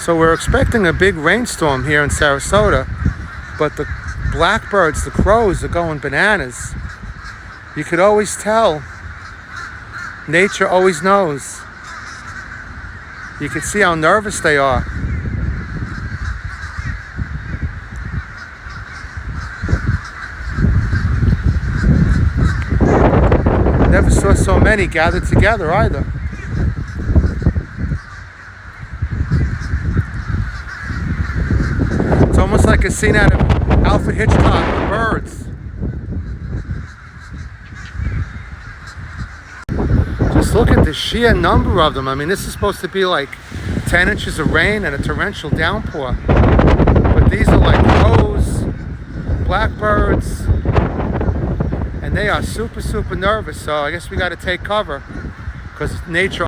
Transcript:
So we're expecting a big rainstorm here in Sarasota, but the blackbirds, the crows, are going bananas. You could always tell. Nature always knows. You can see how nervous they are. Never saw so many gathered together either. It's almost like a scene out of Alfred Hitchcock, Birds. Just look at the sheer number of them. I mean, this is supposed to be like 10 inches of rain and a torrential downpour. But these are like crows, blackbirds, and they are super nervous. So I guess we got to take cover because nature